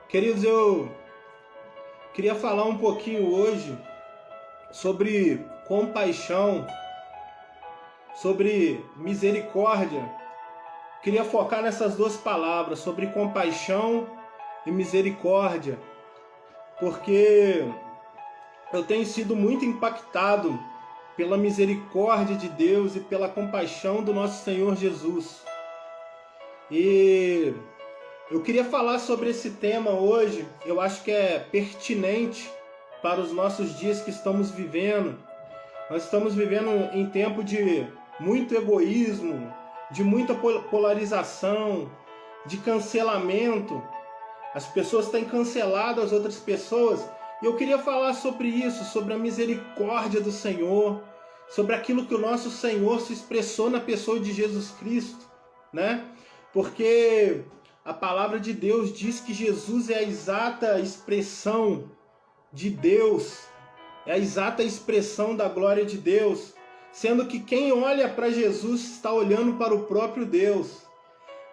Queridos, eu queria falar um pouquinho hoje sobre compaixão, sobre misericórdia. Queria focar nessas duas palavras, sobre compaixão e misericórdia, porque eu tenho sido muito impactado pela misericórdia de Deus e pela compaixão do nosso Senhor Jesus. E eu queria falar sobre esse tema hoje. Eu acho que é pertinente para os nossos dias que estamos vivendo. Nós estamos vivendo em tempo de muito egoísmo, de muita polarização, de cancelamento. As pessoas têm cancelado as outras pessoas. E eu queria falar sobre isso, sobre a misericórdia do Senhor, sobre aquilo que o nosso Senhor se expressou na pessoa de Jesus Cristo, né? Porque a palavra de Deus diz que Jesus é a exata expressão de Deus, é a exata expressão da glória de Deus, sendo que quem olha para Jesus está olhando para o próprio Deus.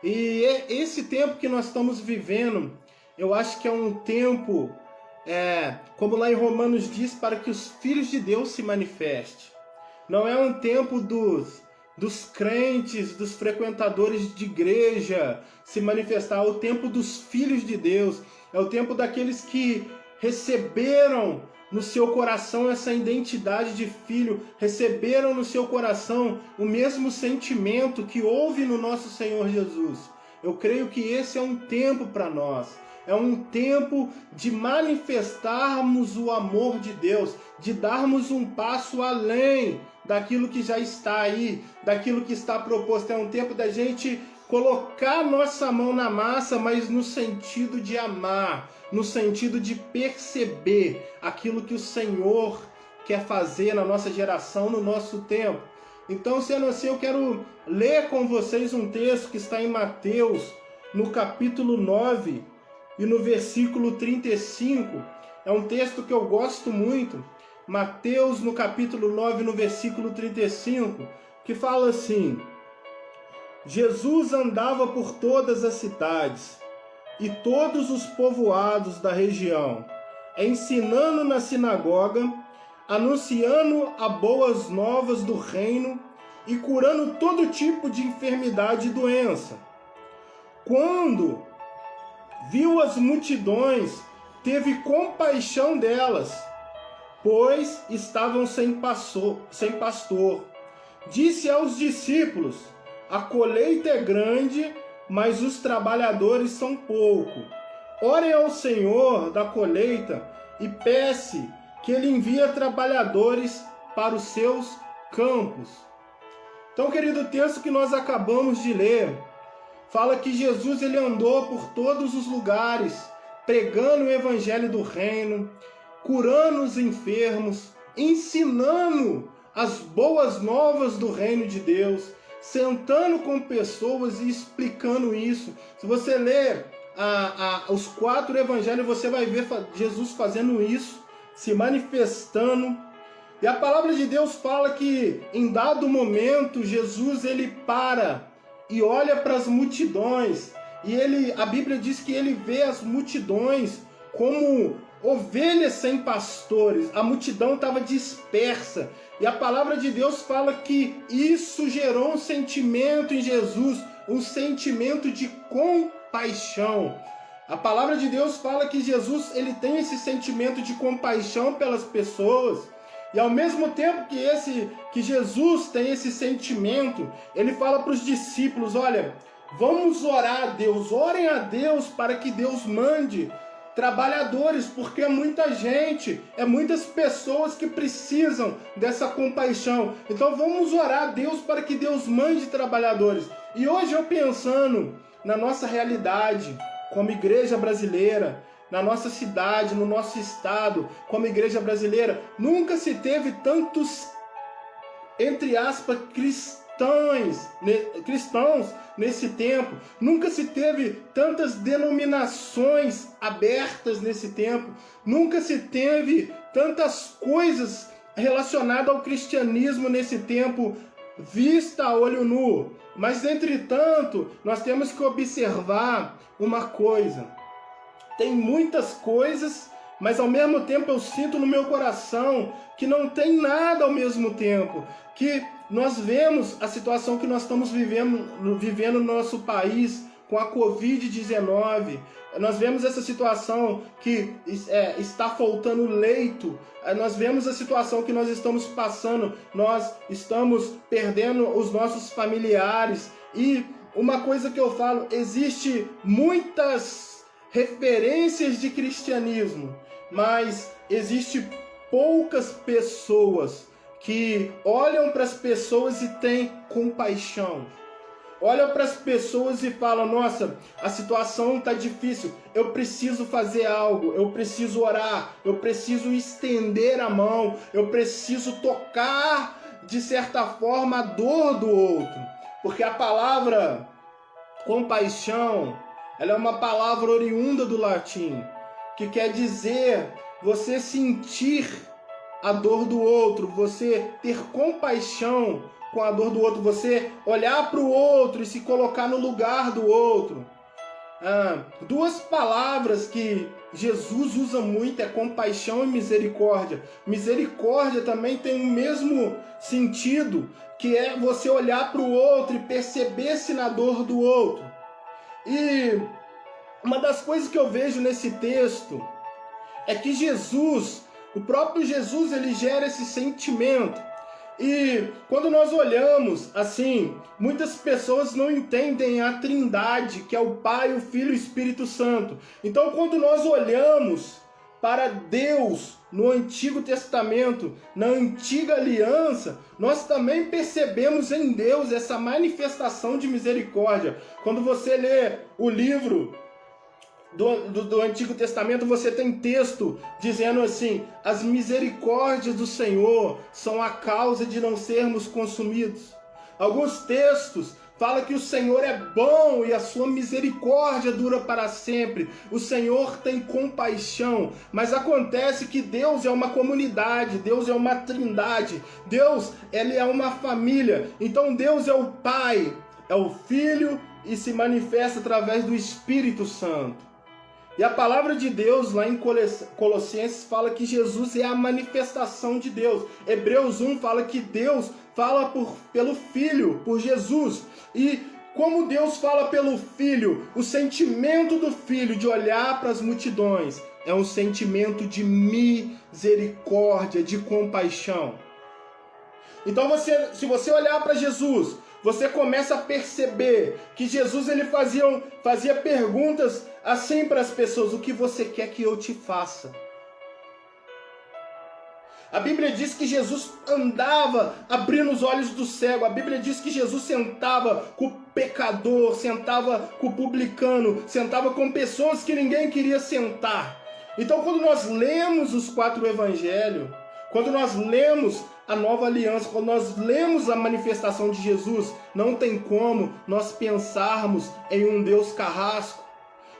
E esse tempo que nós estamos vivendo, eu acho que é um tempo, como lá em Romanos diz, para que os filhos de Deus se manifestem. Não é um tempo dos crentes, dos frequentadores de igreja se manifestar, é o tempo dos filhos de Deus, é o tempo daqueles que receberam no seu coração essa identidade de filho, receberam no seu coração o mesmo sentimento que houve no nosso Senhor Jesus. Eu creio que esse é um tempo para nós. É um tempo de manifestarmos o amor de Deus, de darmos um passo além daquilo que já está aí, daquilo que está proposto. É um tempo da gente colocar nossa mão na massa, mas no sentido de amar, no sentido de perceber aquilo que o Senhor quer fazer na nossa geração, no nosso tempo. Então, sendo assim, eu quero ler com vocês um texto que está em Mateus, no capítulo 9, e no versículo 35, é um texto que eu gosto muito, Mateus no capítulo 9, no versículo 35, que fala assim: Jesus andava por todas as cidades e todos os povoados da região, ensinando na sinagoga, anunciando as boas novas do reino e curando todo tipo de enfermidade e doença. Quando viu as multidões, teve compaixão delas, pois estavam sem pastor. Disse aos discípulos: a colheita é grande, mas os trabalhadores são poucos. Orem ao Senhor da colheita e peça que Ele envie trabalhadores para os seus campos. Então, querido, o texto que nós acabamos de ler fala que Jesus ele andou por todos os lugares, pregando o evangelho do reino, curando os enfermos, ensinando as boas novas do reino de Deus, sentando com pessoas e explicando isso. Se você ler os 4 evangelhos, você vai ver Jesus fazendo isso, se manifestando. E a palavra de Deus fala que em dado momento Jesus ele para e olha para as multidões, e a Bíblia diz que ele vê as multidões como ovelhas sem pastores. A multidão estava dispersa, e a palavra de Deus fala que isso gerou um sentimento em Jesus, um sentimento de compaixão. A palavra de Deus fala que Jesus ele tem esse sentimento de compaixão pelas pessoas. E ao mesmo tempo que Jesus tem esse sentimento, ele fala para os discípulos: olha, vamos orar a Deus, orem a Deus para que Deus mande trabalhadores, porque é muita gente, é muitas pessoas que precisam dessa compaixão. Então vamos orar a Deus para que Deus mande trabalhadores. E hoje eu pensando na nossa realidade como igreja brasileira, na nossa cidade, no nosso estado, como igreja brasileira, nunca se teve tantos, entre aspas, cristãos nesse tempo. Nunca se teve tantas denominações abertas nesse tempo. Nunca se teve tantas coisas relacionadas ao cristianismo nesse tempo, vista a olho nu. Mas, entretanto, nós temos que observar uma coisa. tem muitas coisas, mas ao mesmo tempo eu sinto no meu coração que não tem nada ao mesmo tempo. Que nós vemos a situação que nós estamos vivendo no nosso país com a Covid-19. Nós vemos essa situação que está faltando leito. Nós vemos a situação que nós estamos passando. Nós estamos perdendo os nossos familiares. E uma coisa que eu falo, existe muitas referências de cristianismo, mas existe poucas pessoas que olham para as pessoas e têm compaixão. Olham para as pessoas e falam, nossa, a situação está difícil, eu preciso fazer algo, eu preciso orar, eu preciso estender a mão, eu preciso tocar, de certa forma, a dor do outro. Porque a palavra compaixão, ela é uma palavra oriunda do latim, que quer dizer você sentir a dor do outro, você ter compaixão com a dor do outro, você olhar para o outro e se colocar no lugar do outro. Duas palavras que Jesus usa muito é compaixão e misericórdia. Misericórdia também tem o mesmo sentido, que é você olhar para o outro e perceber-se na dor do outro. E uma das coisas que eu vejo nesse texto é que Jesus, o próprio Jesus, ele gera esse sentimento. E quando nós olhamos assim, muitas pessoas não entendem a Trindade, que é o Pai, o Filho e o Espírito Santo. Então, quando nós olhamos para Deus no Antigo Testamento, na Antiga Aliança, nós também percebemos em Deus essa manifestação de misericórdia. Quando você lê o livro do Antigo Testamento, você tem texto dizendo assim: as misericórdias do Senhor são a causa de não sermos consumidos. Alguns textos falam que o Senhor é bom e a sua misericórdia dura para sempre. O Senhor tem compaixão. Mas acontece que Deus é uma comunidade, Deus é uma trindade, Deus, ele é uma família. Então Deus é o Pai, é o Filho e se manifesta através do Espírito Santo. E a palavra de Deus lá em Colossenses fala que Jesus é a manifestação de Deus. Hebreus 1 fala que Deus fala pelo Filho, por Jesus. E como Deus fala pelo Filho, o sentimento do Filho de olhar para as multidões é um sentimento de misericórdia, de compaixão. Então se você olhar para Jesus, você começa a perceber que Jesus ele fazia perguntas assim para as pessoas: o que você quer que eu te faça? A Bíblia diz que Jesus andava abrindo os olhos do cego. A Bíblia diz que Jesus sentava com o pecador, sentava com o publicano, sentava com pessoas que ninguém queria sentar. Então, quando nós lemos os 4 evangelhos, quando nós lemos a nova aliança, quando nós lemos a manifestação de Jesus, não tem como nós pensarmos em um Deus carrasco.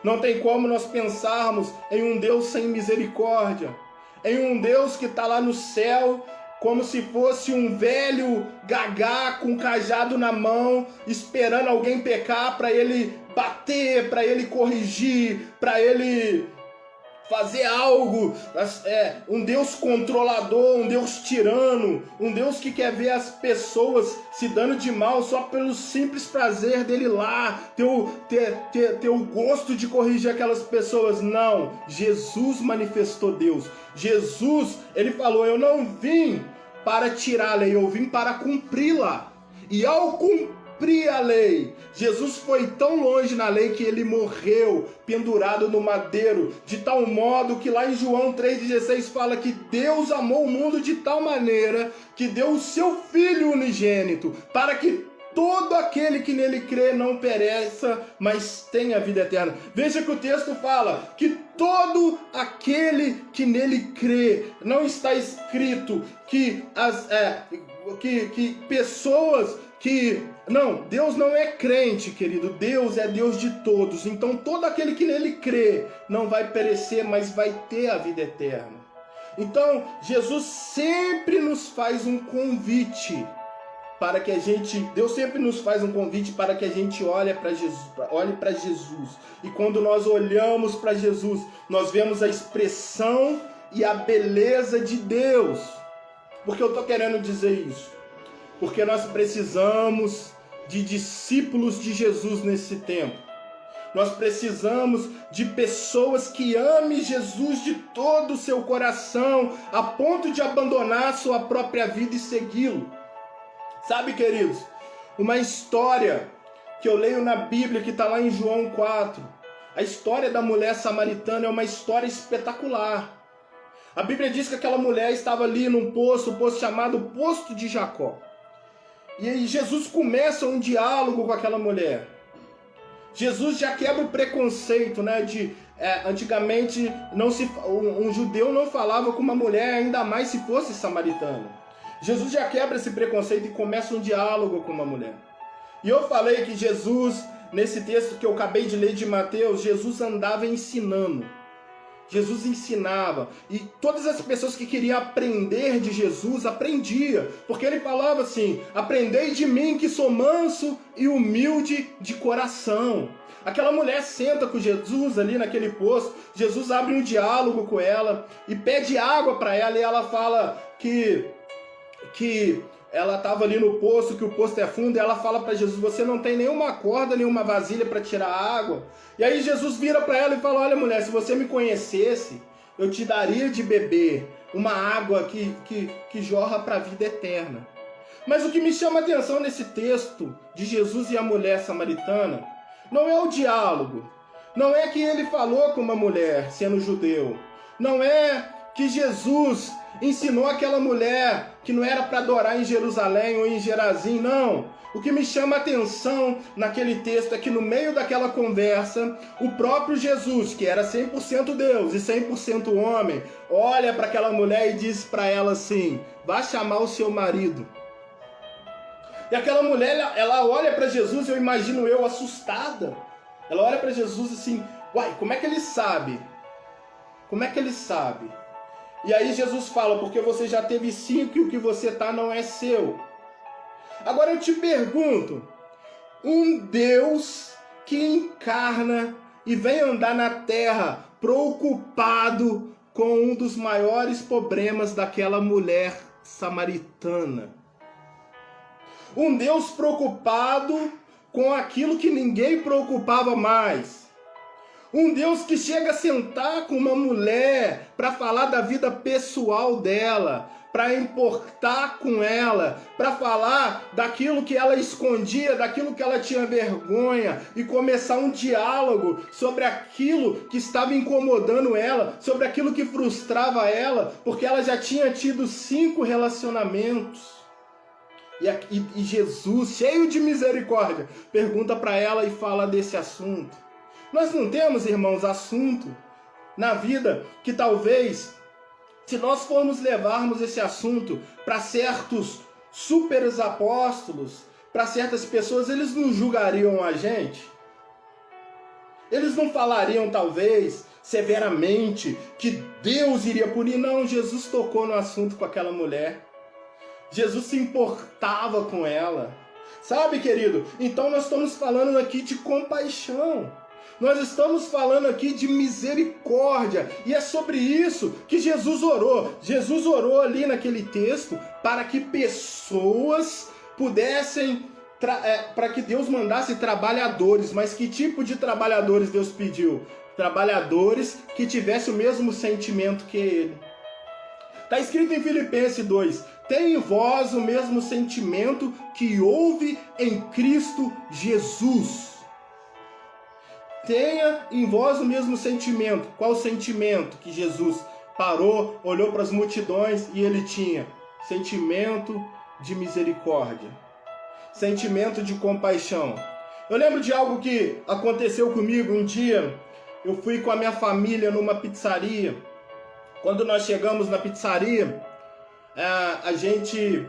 Não tem como nós pensarmos em um Deus sem misericórdia. Em um Deus que está lá no céu, como se fosse um velho gagá com um cajado na mão, esperando alguém pecar para ele bater, para ele corrigir, para ele fazer algo. Um Deus controlador, um Deus tirano, um Deus que quer ver as pessoas se dando de mal só pelo simples prazer dele lá, ter o gosto de corrigir aquelas pessoas. Não, Jesus manifestou Deus. Jesus, ele falou: eu não vim para tirar a lei, eu vim para cumpri-la. E ao cumprir a lei, Jesus foi tão longe na lei que ele morreu pendurado no madeiro, de tal modo que lá em João 3,16 fala que Deus amou o mundo de tal maneira que deu o seu Filho unigênito, para que todo aquele que nele crê não pereça, mas tenha vida eterna. Veja que o texto fala que todo aquele que nele crê, não está escrito que pessoas que... Não, Deus não é crente, querido. Deus é Deus de todos. Então todo aquele que nele crê não vai perecer, mas vai ter a vida eterna. Então Jesus sempre nos faz um convite para que a gente, Deus sempre nos faz um convite para que a gente olhe para Jesus. E quando nós olhamos para Jesus, nós vemos a expressão e a beleza de Deus. Por que eu estou querendo dizer isso? Porque nós precisamos de discípulos de Jesus nesse tempo. Nós precisamos de pessoas que amem Jesus de todo o seu coração, a ponto de abandonar sua própria vida e segui-lo. Sabe, queridos, uma história que eu leio na Bíblia, que está lá em João 4, a história da mulher samaritana é uma história espetacular. A Bíblia diz que aquela mulher estava ali num poço, um poço chamado Poço de Jacó. E aí Jesus começa um diálogo com aquela mulher. Jesus já quebra o preconceito, né? Antigamente um judeu não falava com uma mulher, ainda mais se fosse samaritana. Jesus já quebra esse preconceito e começa um diálogo com uma mulher. E eu falei que Jesus, nesse texto que eu acabei de ler de Mateus, Jesus andava ensinando. Jesus ensinava. E todas as pessoas que queriam aprender de Jesus, aprendiam. Porque ele falava assim: aprendei de mim que sou manso e humilde de coração. Aquela mulher senta com Jesus ali naquele poço. Jesus abre um diálogo com ela e pede água para ela. E ela fala que ela estava ali no poço, que o poço é fundo, e ela fala para Jesus: você não tem nenhuma corda, nenhuma vasilha para tirar água. E aí Jesus vira para ela e fala: olha, mulher, se você me conhecesse, eu te daria de beber uma água que jorra para a vida eterna. Mas o que me chama a atenção nesse texto de Jesus e a mulher samaritana não é o diálogo, não é que ele falou com uma mulher sendo judeu, não é que Jesus ensinou aquela mulher que não era para adorar em Jerusalém ou em Gerazim, não. O que me chama a atenção naquele texto é que no meio daquela conversa, o próprio Jesus, que era 100% Deus e 100% homem, olha para aquela mulher e diz para ela assim: vá chamar o seu marido. E aquela mulher, ela olha para Jesus, eu imagino eu assustada. Ela olha para Jesus assim: uai, como é que ele sabe? Como é que ele sabe? E aí Jesus fala: porque você já teve 5 e o que você tá não é seu. Agora eu te pergunto, um Deus que encarna e vem andar na terra preocupado com um dos maiores problemas daquela mulher samaritana. Um Deus preocupado com aquilo que ninguém preocupava mais. Um Deus que chega a sentar com uma mulher para falar da vida pessoal dela, para importar com ela, para falar daquilo que ela escondia, daquilo que ela tinha vergonha e começar um diálogo sobre aquilo que estava incomodando ela, sobre aquilo que frustrava ela, porque ela já tinha tido 5 relacionamentos. E Jesus, cheio de misericórdia, pergunta para ela e fala desse assunto. Nós não temos, irmãos, assunto na vida que talvez, se nós formos levarmos esse assunto para certos super apóstolos, para certas pessoas, eles não julgariam a gente? Eles não falariam, talvez, severamente, que Deus iria punir? Não, Jesus tocou no assunto com aquela mulher. Jesus se importava com ela. Sabe, querido? Então nós estamos falando aqui de compaixão. Nós estamos falando aqui de misericórdia, e é sobre isso que Jesus orou. Jesus orou ali naquele texto para que pessoas pudessem, para que Deus mandasse trabalhadores. Mas que tipo de trabalhadores Deus pediu? Trabalhadores que tivessem o mesmo sentimento que ele. Está escrito em Filipenses 2: tem em vós o mesmo sentimento que houve em Cristo Jesus. Tenha em vós o mesmo sentimento. Qual sentimento? Que Jesus parou, olhou para as multidões e ele tinha sentimento de misericórdia, sentimento de compaixão. Eu lembro de algo que aconteceu comigo um dia. Eu fui com a minha família numa pizzaria. Quando nós chegamos na pizzaria, a gente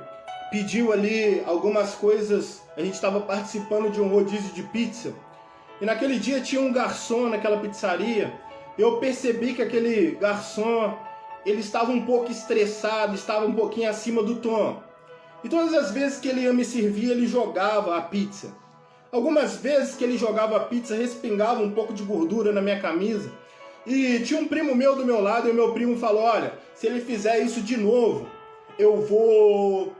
pediu ali algumas coisas. A gente estava participando de um rodízio de pizza. E naquele dia tinha um garçom naquela pizzaria. Eu percebi que aquele garçom, ele estava um pouco estressado, estava um pouquinho acima do tom. E todas as vezes que ele ia me servir, ele jogava a pizza. Algumas vezes que ele jogava a pizza, respingava um pouco de gordura na minha camisa. E tinha um primo meu do meu lado, e o meu primo falou, olha, se ele fizer isso de novo, eu vou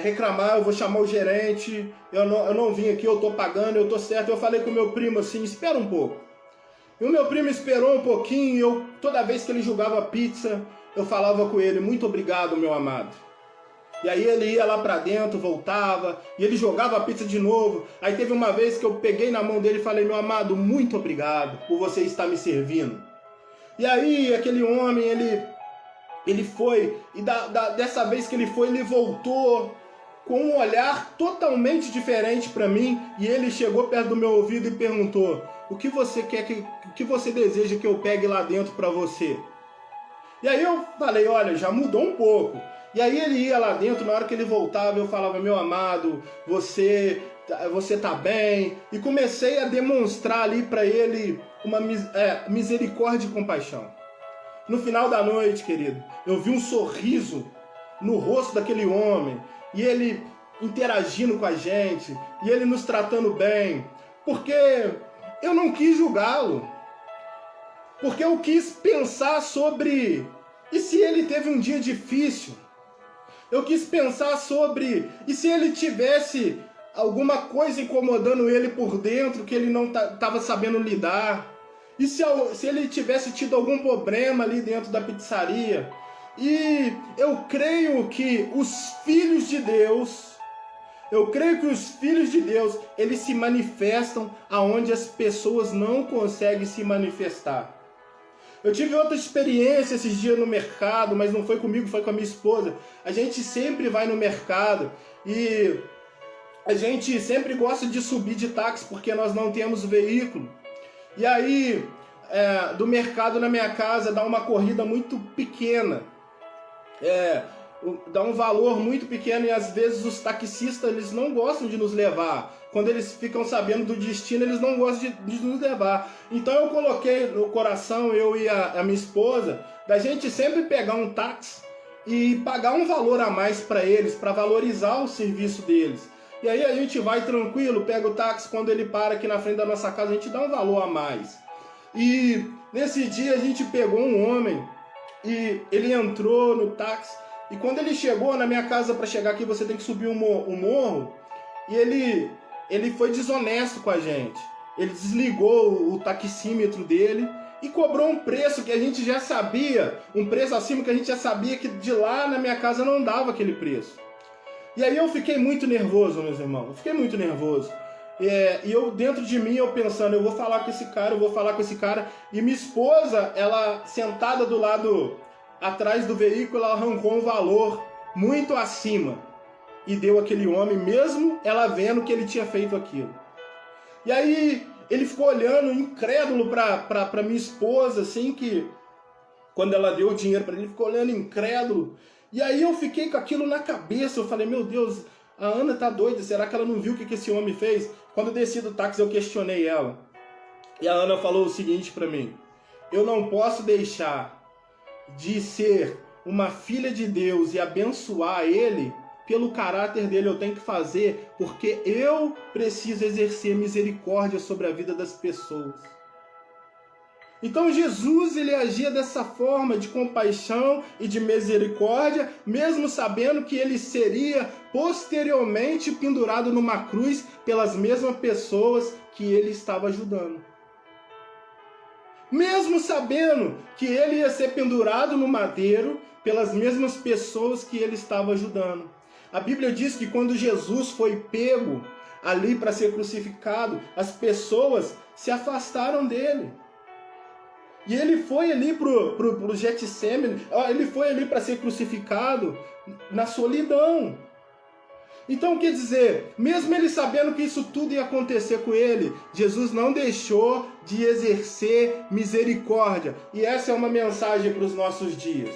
reclamar, eu vou chamar o gerente, eu não vim aqui, eu tô pagando, eu tô certo. Eu falei com o meu primo assim, espera um pouco. E o meu primo esperou um pouquinho, e toda vez que ele jogava pizza, eu falava com ele, muito obrigado, meu amado. E aí ele ia lá pra dentro, voltava, e ele jogava a pizza de novo. Aí teve uma vez que eu peguei na mão dele e falei, meu amado, muito obrigado por você estar me servindo. E aí aquele homem, ele foi, e dessa vez que ele foi, ele voltou com um olhar totalmente diferente para mim, e ele chegou perto do meu ouvido e perguntou, o que você deseja que eu pegue lá dentro para você? E aí eu falei, olha, já mudou um pouco. E aí ele ia lá dentro, na hora que ele voltava, eu falava, meu amado, você tá bem. E comecei a demonstrar ali para ele uma misericórdia e compaixão. No final da noite, querido, eu vi um sorriso no rosto daquele homem, e ele interagindo com a gente, e ele nos tratando bem, porque eu não quis julgá-lo, porque eu quis pensar sobre, e se ele teve um dia difícil? Eu quis pensar sobre, e se ele tivesse alguma coisa incomodando ele por dentro, que ele não estava sabendo lidar? E se ele tivesse tido algum problema ali dentro da pizzaria? E eu creio que os filhos de Deus, eles se manifestam aonde as pessoas não conseguem se manifestar. Eu tive outra experiência esses dias no mercado, mas não foi comigo, foi com a minha esposa. A gente sempre vai no mercado e a gente sempre gosta de subir de táxi porque nós não temos veículo. E aí, do mercado na minha casa dá uma corrida muito pequena. Dá um valor muito pequeno, e às vezes os taxistas eles não gostam de nos levar. Quando eles ficam sabendo do destino, eles não gostam de nos levar. Então eu coloquei no coração, eu e a minha esposa, da gente sempre pegar um táxi e pagar um valor a mais para eles, para valorizar o serviço deles. E aí a gente vai tranquilo, pega o táxi, quando ele para aqui na frente da nossa casa, a gente dá um valor a mais. E nesse dia a gente pegou um homem, e ele entrou no táxi, e quando ele chegou na minha casa, para chegar aqui você tem que subir o morro, e ele foi desonesto com a gente. Ele desligou o taxímetro dele e cobrou um preço que a gente já sabia, um preço acima que a gente já sabia que de lá na minha casa não dava aquele preço. E aí eu fiquei muito nervoso, meus irmãos, eu fiquei muito nervoso. E eu, dentro de mim, eu pensando, eu vou falar com esse cara, e minha esposa, ela sentada do lado atrás do veículo, ela arrancou um valor muito acima e deu aquele homem, mesmo ela vendo que ele tinha feito aquilo. E aí ele ficou olhando incrédulo para minha esposa, assim, que quando ela deu o dinheiro para ele ficou olhando incrédulo. E aí eu fiquei com aquilo na cabeça, eu falei, meu Deus, a Ana tá doida, será que ela não viu o que esse homem fez? Quando eu desci do táxi eu questionei ela, e a Ana falou o seguinte para mim, eu não posso deixar de ser uma filha de Deus e abençoar ele pelo caráter dele, eu tenho que fazer porque eu preciso exercer misericórdia sobre a vida das pessoas. Então Jesus, ele agia dessa forma de compaixão e de misericórdia, mesmo sabendo que ele seria posteriormente pendurado numa cruz pelas mesmas pessoas que ele estava ajudando. Mesmo sabendo que ele ia ser pendurado no madeiro pelas mesmas pessoas que ele estava ajudando. A Bíblia diz que quando Jesus foi pego ali para ser crucificado, as pessoas se afastaram dele. E ele foi ali pro Getsêmani, ele foi ali para ser crucificado na solidão. Então, quer dizer, mesmo ele sabendo que isso tudo ia acontecer com ele, Jesus não deixou de exercer misericórdia. E essa é uma mensagem para os nossos dias.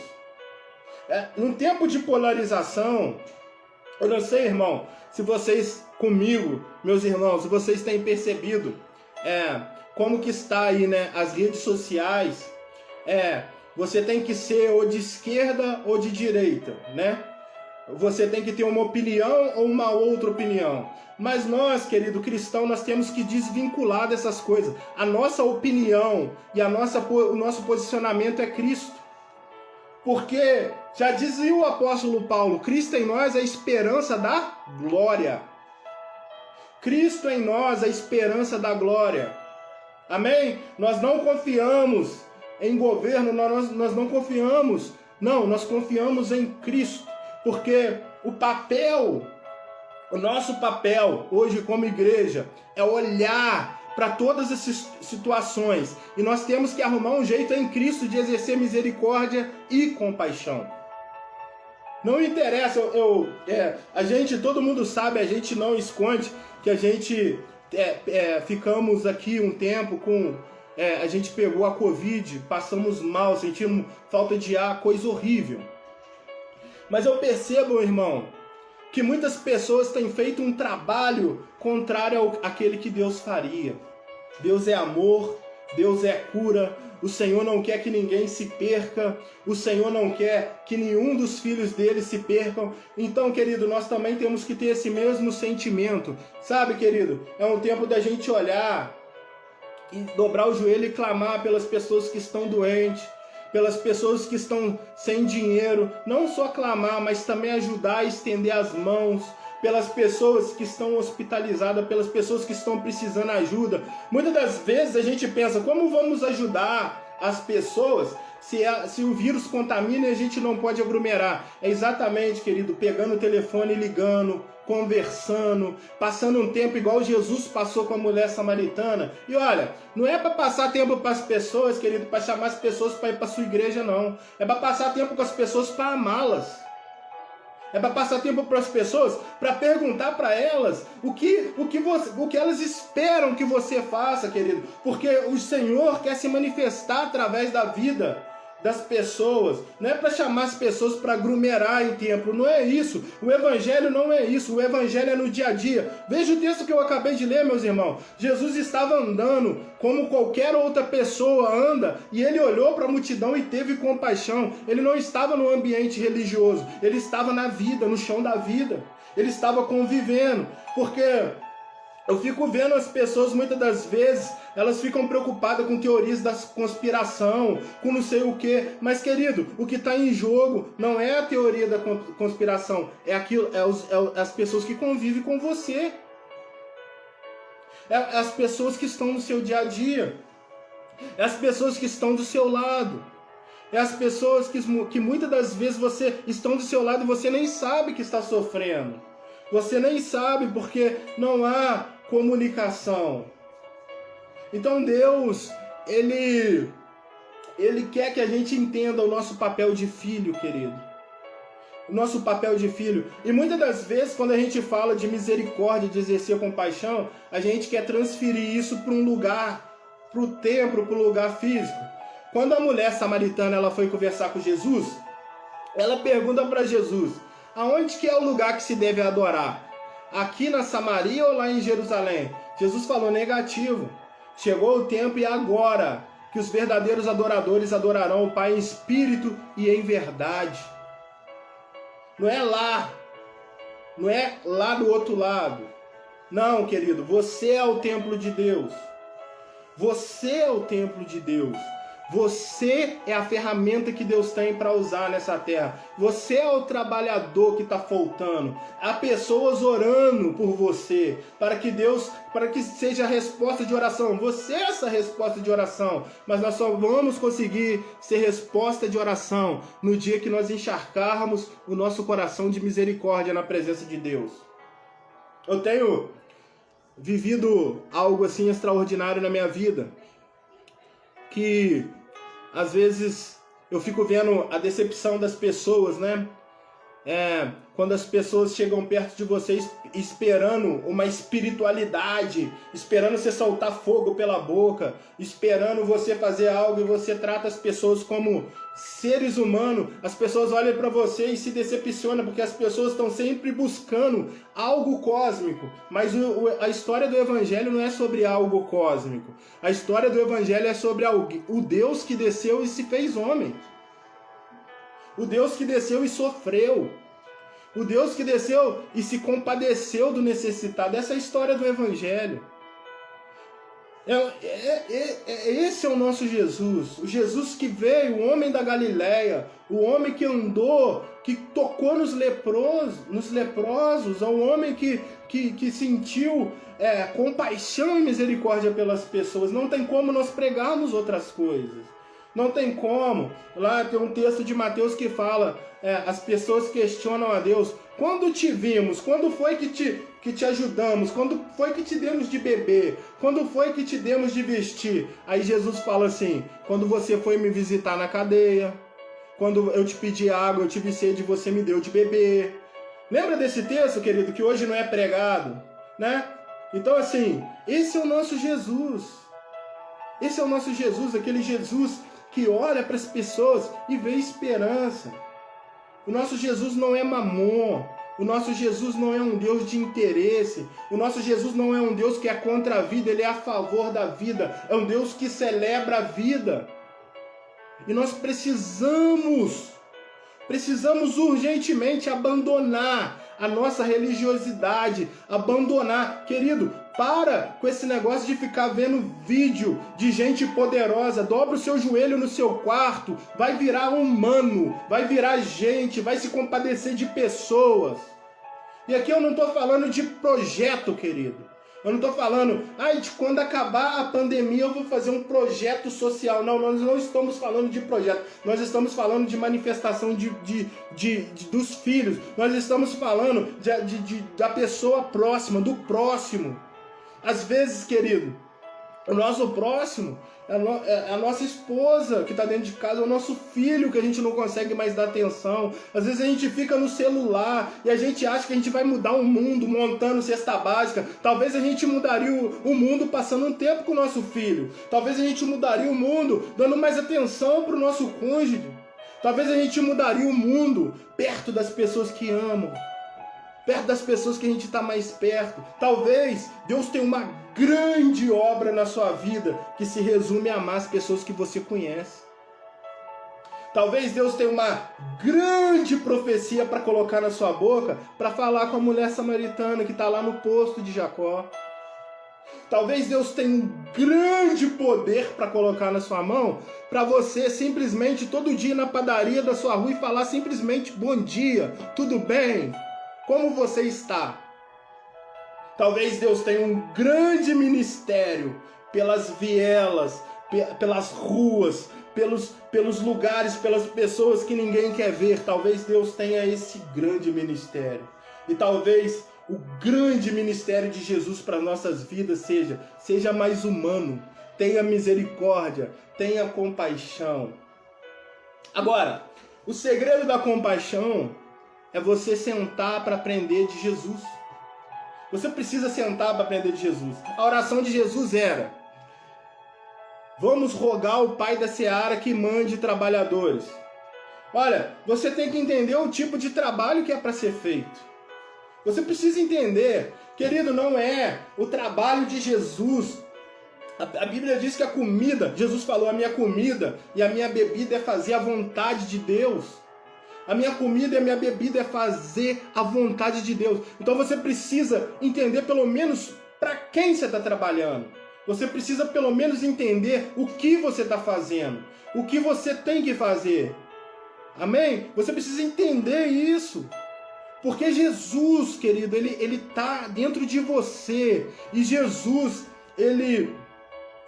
Num tempo de polarização, eu não sei, irmão, se vocês comigo, meus irmãos, se vocês têm percebido como que está aí, né, as redes sociais, você tem que ser ou de esquerda ou de direita, né? você tem que ter uma opinião ou uma outra opinião. Mas nós, querido cristão, nós temos que desvincular dessas coisas. A nossa opinião e o nosso posicionamento é Cristo. Porque, já dizia o apóstolo Paulo, Cristo em nós é a esperança da glória. Cristo em nós é a esperança da glória. Amém? Nós não confiamos em governo, nós não confiamos. Não, nós confiamos em Cristo. Porque o nosso papel hoje como igreja é olhar para todas essas situações. E nós temos que arrumar um jeito em Cristo de exercer misericórdia e compaixão. Não interessa, a gente, todo mundo sabe, a gente não esconde que a gente ficamos aqui um tempo a gente pegou a Covid, passamos mal, sentimos falta de ar, coisa horrível. Mas eu percebo, irmão, que muitas pessoas têm feito um trabalho contrário àquele que Deus faria. Deus é amor, Deus é cura, o Senhor não quer que ninguém se perca, o Senhor não quer que nenhum dos filhos dele se percam. Então, querido, nós também temos que ter esse mesmo sentimento. Sabe, querido, é um tempo da gente olhar e dobrar o joelho e clamar pelas pessoas que estão doentes, pelas pessoas que estão sem dinheiro, não só clamar, mas também ajudar a estender as mãos, pelas pessoas que estão hospitalizadas, pelas pessoas que estão precisando ajuda. Muitas das vezes a gente pensa, como vamos ajudar as pessoas se o vírus contamina e a gente não pode aglomerar? É exatamente, querido, pegando o telefone e ligando, conversando, passando um tempo igual Jesus passou com a mulher samaritana. E olha, não é para passar tempo para as pessoas, querido, para chamar as pessoas para ir para sua igreja, não. É para passar tempo com as pessoas para amá-las. É para passar tempo para as pessoas, para perguntar para elas o que elas esperam que você faça, querido. Porque o Senhor quer se manifestar através da vida das pessoas. Não é para chamar as pessoas para aglomerar em templo, não é isso. O evangelho não é isso, o evangelho é no dia a dia. Veja o texto que eu acabei de ler, meus irmãos. Jesus estava andando como qualquer outra pessoa anda, e ele olhou para a multidão e teve compaixão. Ele não estava no ambiente religioso, ele estava na vida, no chão da vida. Ele estava convivendo, porque eu fico vendo as pessoas, muitas das vezes, elas ficam preocupadas com teorias da conspiração, com não sei o quê. Mas, querido, o que está em jogo não é a teoria da conspiração, é as pessoas que convivem com você. É as pessoas que estão no seu dia a dia. É as pessoas que estão do seu lado. É as pessoas que muitas das vezes estão do seu lado e você nem sabe que está sofrendo. Você nem sabe porque não há comunicação. Então Deus, Ele quer que a gente entenda o nosso papel de filho, querido. O nosso papel de filho. E muitas das vezes, quando a gente fala de misericórdia, de exercer compaixão, a gente quer transferir isso para um lugar, para o templo, para o lugar físico. Quando a mulher samaritana ela foi conversar com Jesus, ela pergunta para Jesus, aonde que é o lugar que se deve adorar? Aqui na Samaria ou lá em Jerusalém? Jesus falou negativo. Chegou o tempo e agora que os verdadeiros adoradores adorarão o Pai em espírito e em verdade. Não é lá do outro lado. Não, querido, você é o templo de Deus. Você é o templo de Deus. Você é a ferramenta que Deus tem para usar nessa terra. Você é o trabalhador que está faltando. Há pessoas orando por você, para que seja a resposta de oração. Você é essa resposta de oração. Mas nós só vamos conseguir ser resposta de oração no dia que nós encharcarmos o nosso coração de misericórdia na presença de Deus. Eu tenho vivido algo assim extraordinário na minha vida, que às vezes eu fico vendo a decepção das pessoas, né? Quando as pessoas chegam perto de vocês esperando uma espiritualidade, esperando você soltar fogo pela boca, esperando você fazer algo, e você trata as pessoas como seres humanos. As pessoas olham para você e se decepcionam, porque as pessoas estão sempre buscando algo cósmico. Mas a história do Evangelho não é sobre algo cósmico. A história do Evangelho é sobre o Deus que desceu e se fez homem. O Deus que desceu e sofreu. O Deus que desceu e se compadeceu do necessitado. Essa é a história do Evangelho. Esse é o nosso Jesus. O Jesus que veio, o homem da Galileia, o homem que andou, que tocou nos leprosos, o homem que sentiu compaixão e misericórdia pelas pessoas. Não tem como nós pregarmos outras coisas. Não tem como. Lá tem um texto de Mateus que fala, as pessoas questionam a Deus: quando te vimos? Quando foi que te ajudamos? Quando foi que te demos de beber? Quando foi que te demos de vestir? Aí Jesus fala assim: quando você foi me visitar na cadeia, quando eu te pedi água, eu tive sede, você me deu de beber. Lembra desse texto, querido, que hoje não é pregado, né? Então, assim, esse é o nosso Jesus. Esse é o nosso Jesus, aquele Jesus que olha para as pessoas e vê esperança. O nosso Jesus não é mamon. O nosso Jesus não é um Deus de interesse. O nosso Jesus não é um Deus que é contra a vida, ele é a favor da vida. É um Deus que celebra a vida. E nós precisamos urgentemente abandonar a nossa religiosidade, abandonar. Querido, para com esse negócio de ficar vendo vídeo de gente poderosa. Dobra o seu joelho no seu quarto, vai virar humano, vai virar gente, vai se compadecer de pessoas. E aqui eu não estou falando de projeto, querido. Eu não estou falando, de quando acabar a pandemia eu vou fazer um projeto social. Não, nós não estamos falando de projeto. Nós estamos falando de manifestação dos filhos. Nós estamos falando da pessoa próxima, do próximo. Às vezes, querido, o nosso próximo é a nossa esposa que está dentro de casa, é o nosso filho que a gente não consegue mais dar atenção. Às vezes a gente fica no celular e a gente acha que a gente vai mudar o mundo montando cesta básica. Talvez a gente mudaria o mundo passando um tempo com o nosso filho. Talvez a gente mudaria o mundo dando mais atenção para o nosso cônjuge. Talvez a gente mudaria o mundo perto das pessoas que amam. Perto das pessoas que a gente está mais perto. Talvez Deus tenha uma grande obra na sua vida que se resume a amar as pessoas que você conhece. Talvez Deus tenha uma grande profecia para colocar na sua boca para falar com a mulher samaritana que está lá no poço de Jacó. Talvez Deus tenha um grande poder para colocar na sua mão para você simplesmente todo dia ir na padaria da sua rua e falar simplesmente bom dia, tudo bem? Como você está? Talvez Deus tenha um grande ministério pelas vielas, pelas ruas, pelos lugares, pelas pessoas que ninguém quer ver. Talvez Deus tenha esse grande ministério. E talvez o grande ministério de Jesus para nossas vidas seja mais humano. Tenha misericórdia, tenha compaixão. Agora, o segredo da compaixão é você sentar para aprender de Jesus. Você precisa sentar para aprender de Jesus. A oração de Jesus era: vamos rogar ao Pai da Seara que mande trabalhadores. Olha, você tem que entender o tipo de trabalho que é para ser feito. Você precisa entender, querido, não é o trabalho de Jesus. A Bíblia diz que a comida, Jesus falou, a minha comida e a minha bebida é fazer a vontade de Deus. A minha comida e a minha bebida é fazer a vontade de Deus. Então você precisa entender pelo menos para quem você está trabalhando. Você precisa pelo menos entender o que você está fazendo. O que você tem que fazer. Amém? Você precisa entender isso. Porque Jesus, querido, ele está dentro de você. E Jesus,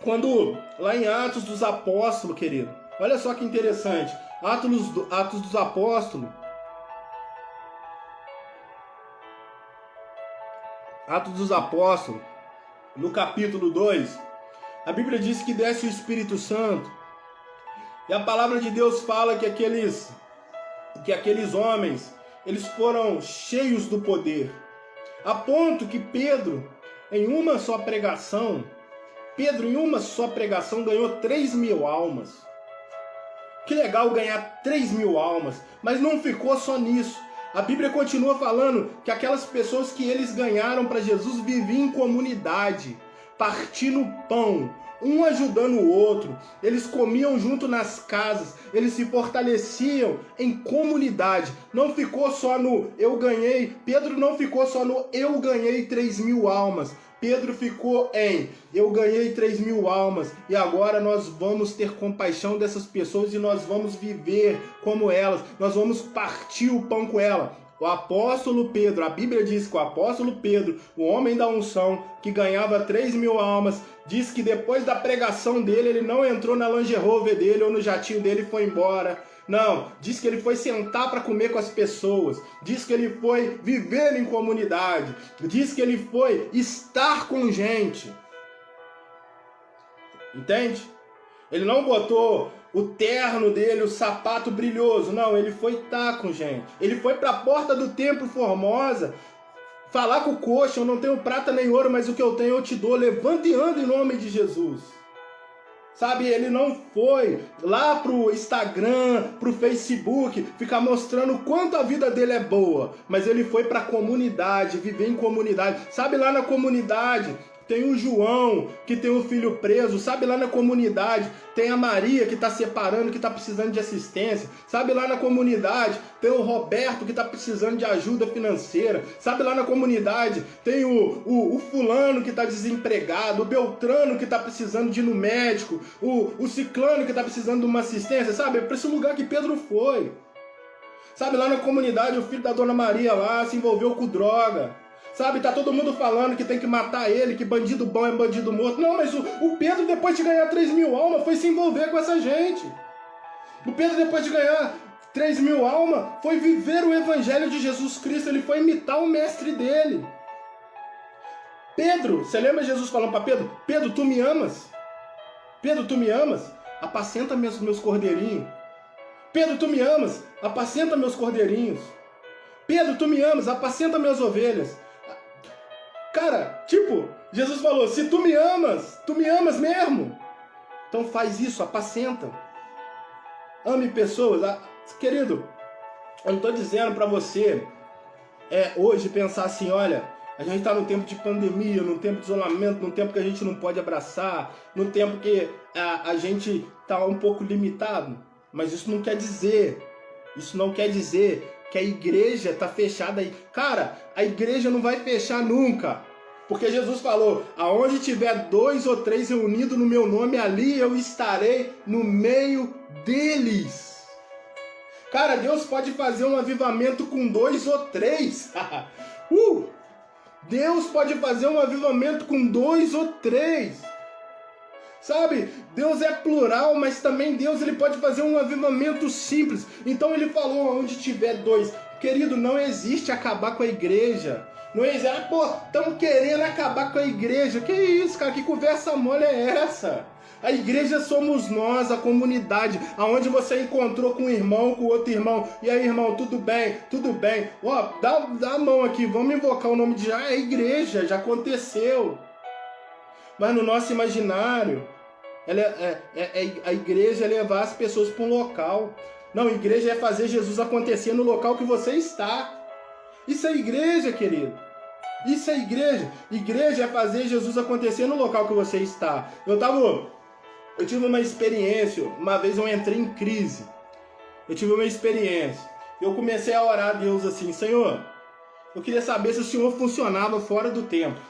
quando lá em Atos dos Apóstolos, querido, olha só que interessante. Atos dos Apóstolos. Atos dos Apóstolos, no capítulo 2, a Bíblia diz que desce o Espírito Santo. E a palavra de Deus fala que aqueles homens, eles foram cheios do poder. A ponto que Pedro, em uma só pregação, ganhou 3.000 almas. Que legal ganhar 3.000 almas, mas não ficou só nisso. A Bíblia continua falando que aquelas pessoas que eles ganharam para Jesus viviam em comunidade, partindo pão, um ajudando o outro. Eles comiam junto nas casas, eles se fortaleciam em comunidade. Não ficou só no eu ganhei, Pedro não ficou só no eu ganhei 3.000 almas. Pedro ficou em eu ganhei 3.000 almas e agora nós vamos ter compaixão dessas pessoas e nós vamos viver como elas, nós vamos partir o pão com elas. O apóstolo Pedro, a Bíblia diz que o apóstolo Pedro, o homem da unção, que ganhava 3.000 almas, diz que depois da pregação dele, ele não entrou na Land Rover dele ou no jatinho dele e foi embora. Não, diz que ele foi sentar para comer com as pessoas, diz que ele foi viver em comunidade, diz que ele foi estar com gente. Entende? Ele não botou o terno dele, o sapato brilhoso, não, ele foi estar com gente. Ele foi para a porta do Templo Formosa falar com o coxa, eu não tenho prata nem ouro, mas o que eu tenho eu te dou, levanta e anda em nome de Jesus. Sabe, ele não foi lá pro Instagram, pro Facebook, ficar mostrando o quanto a vida dele é boa. Mas ele foi pra comunidade, viver em comunidade. Sabe, lá na comunidade tem o João, que tem um filho preso. Sabe, lá na comunidade tem a Maria, que está separando, que está precisando de assistência. Sabe, lá na comunidade tem o Roberto, que está precisando de ajuda financeira. Sabe, lá na comunidade tem o fulano, que está desempregado. O Beltrano, que está precisando de ir no médico. O Ciclano, que está precisando de uma assistência. Sabe, é para esse lugar que Pedro foi. Sabe, lá na comunidade o filho da Dona Maria lá se envolveu com droga. Sabe, tá todo mundo falando que tem que matar ele, que bandido bom é bandido morto. Não, mas o Pedro, depois de ganhar 3.000 almas, foi se envolver com essa gente. O Pedro, depois de ganhar 3.000 almas, foi viver o evangelho de Jesus Cristo. Ele foi imitar o mestre dele. Pedro, você lembra Jesus falando para Pedro? Pedro, tu me amas? Pedro, tu me amas? Apacenta meus cordeirinhos. Pedro, tu me amas? Apacenta meus cordeirinhos. Pedro, tu me amas? Apacenta minhas ovelhas. Cara, tipo, Jesus falou, se tu me amas mesmo. Então faz isso, apacenta. Ame pessoas. Querido, eu não estou dizendo para você hoje pensar assim, olha, a gente está num tempo de pandemia, num tempo de isolamento, num tempo que a gente não pode abraçar, num tempo que a gente está um pouco limitado. Mas isso não quer dizer que a igreja está fechada aí. Cara, a igreja não vai fechar nunca. Porque Jesus falou, aonde tiver 2 ou 3 reunidos no meu nome, ali eu estarei no meio deles. Cara, Deus pode fazer um avivamento com 2 ou 3. Deus pode fazer um avivamento com 2 ou 3. Sabe, Deus é plural, mas também Deus ele pode fazer um avivamento simples. Então ele falou, onde tiver 2. Querido, não existe acabar com a igreja. Não existe, estamos querendo acabar com a igreja. Que isso, cara, que conversa mole é essa? A igreja somos nós, a comunidade, aonde você encontrou com um irmão, com outro irmão. E aí, irmão, tudo bem? Tudo bem. Dá a mão aqui, vamos invocar o nome de já. É igreja, já aconteceu. Mas no nosso imaginário, a igreja é levar as pessoas para um local. Não, a igreja é fazer Jesus acontecer no local que você está. Isso é igreja, querido. Isso é igreja. Igreja é fazer Jesus acontecer no local que você está. Eu tive uma experiência, uma vez eu entrei em crise. Eu tive uma experiência. Eu comecei a orar a Deus assim, Senhor, eu queria saber se o Senhor funcionava fora do templo.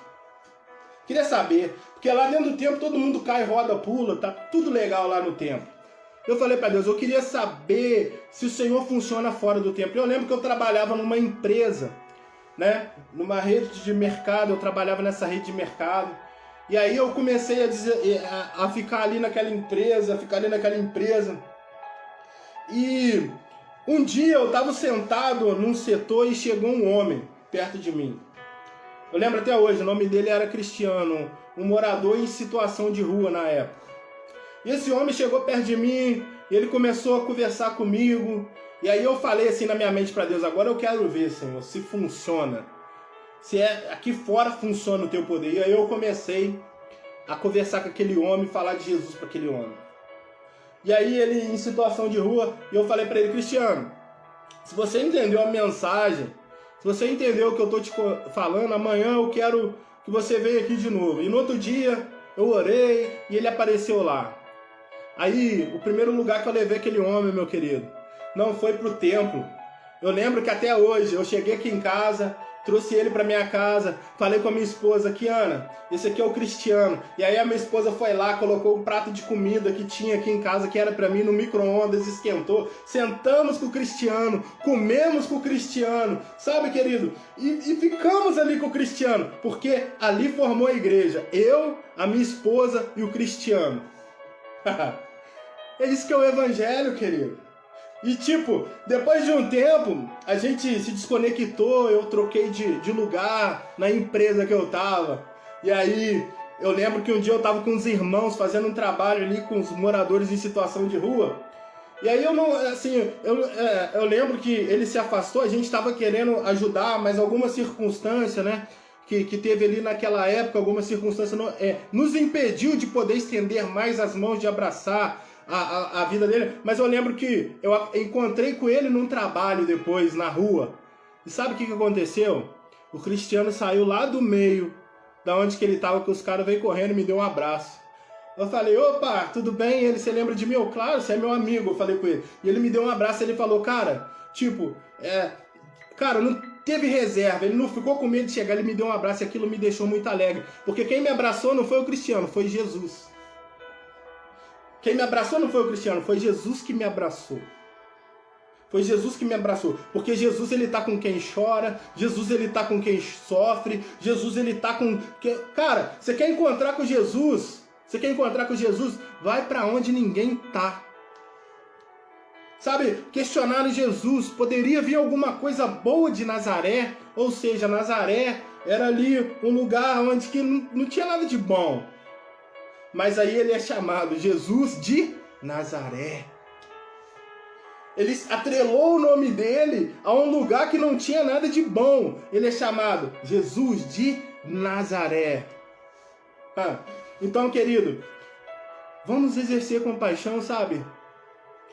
Queria saber, porque lá dentro do templo todo mundo cai, roda, pula, tá tudo legal lá no templo. Eu falei para Deus, eu queria saber se o Senhor funciona fora do templo. Eu lembro que eu trabalhava numa empresa, né? Numa rede de mercado, eu trabalhava nessa rede de mercado. E aí eu comecei a ficar ali naquela empresa, E um dia eu estava sentado num setor e chegou um homem perto de mim. Eu lembro até hoje, o nome dele era Cristiano, um morador em situação de rua na época. E esse homem chegou perto de mim, e ele começou a conversar comigo. E aí eu falei assim na minha mente para Deus, agora eu quero ver, Senhor, se funciona. Se aqui fora funciona o teu poder. E aí eu comecei a conversar com aquele homem, falar de Jesus para aquele homem. E aí ele em situação de rua, e eu falei para ele, Cristiano, se você entendeu a mensagem, se você entendeu o que eu estou te falando, amanhã eu quero que você venha aqui de novo. E no outro dia eu orei e ele apareceu lá. Aí, o primeiro lugar que eu levei aquele homem, meu querido, não foi pro templo. Eu lembro que até hoje, eu cheguei aqui em casa, trouxe ele para minha casa, falei com a minha esposa aqui, Ana, esse aqui é o Cristiano. E aí a minha esposa foi lá, colocou um prato de comida que tinha aqui em casa, que era para mim, no micro-ondas, esquentou. Sentamos com o Cristiano, comemos com o Cristiano, sabe, querido? E ficamos ali com o Cristiano, porque ali formou a igreja. Eu, a minha esposa e o Cristiano. É isso que é o evangelho, querido. E tipo, depois de um tempo, a gente se desconectou, eu troquei de lugar na empresa que eu tava. E aí, eu lembro que um dia eu tava com os irmãos fazendo um trabalho ali com os moradores em situação de rua. E aí eu não, assim, eu lembro que ele se afastou, a gente tava querendo ajudar, mas alguma circunstância, né? Que teve ali naquela época, alguma circunstância nos impediu de poder estender mais as mãos, de abraçar a vida dele. Mas eu lembro que eu encontrei com ele num trabalho depois, na rua. E sabe o que aconteceu? O Cristiano saiu lá do meio, da onde que ele estava, que os caras veio correndo e me deu um abraço. Eu falei, opa, tudo bem? Ele, você lembra de mim? Eu, claro, você é meu amigo, eu falei com ele. E ele me deu um abraço e ele falou, cara, tipo, cara, não teve reserva, ele não ficou com medo de chegar, ele me deu um abraço e aquilo me deixou muito alegre. Porque quem me abraçou não foi o Cristiano, foi Jesus. Quem me abraçou não foi o Cristiano, foi Jesus que me abraçou. Foi Jesus que me abraçou. Porque Jesus, ele tá com quem chora, Jesus, ele tá com quem sofre, Jesus, ele tá com... Cara, você quer encontrar com Jesus? Você quer encontrar com Jesus? Vai pra onde ninguém tá. Sabe, questionaram Jesus, poderia vir alguma coisa boa de Nazaré? Ou seja, Nazaré era ali um lugar onde que não tinha nada de bom. Mas aí ele é chamado Jesus de Nazaré. Ele atrelou o nome dele a um lugar que não tinha nada de bom. Ele é chamado Jesus de Nazaré. Então, querido, vamos exercer compaixão, sabe?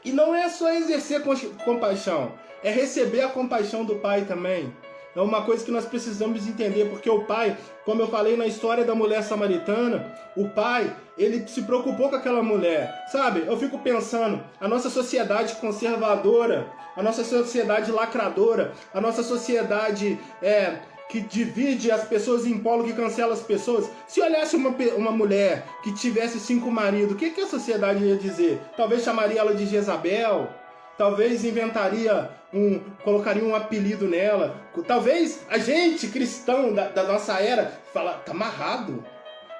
E não é só exercer compaixão, é receber a compaixão do Pai também. É uma coisa que nós precisamos entender, porque o Pai, como eu falei na história da mulher samaritana, o Pai, ele se preocupou com aquela mulher. Sabe, eu fico pensando, a nossa sociedade conservadora, a nossa sociedade lacradora, a nossa sociedade que divide as pessoas em polo, que cancela as pessoas. Se olhasse uma mulher que tivesse 5 maridos, o que a sociedade ia dizer? Talvez chamaria ela de Jezabel. Talvez colocaria um apelido nela. Talvez a gente, cristão da nossa era, fala, tá amarrado.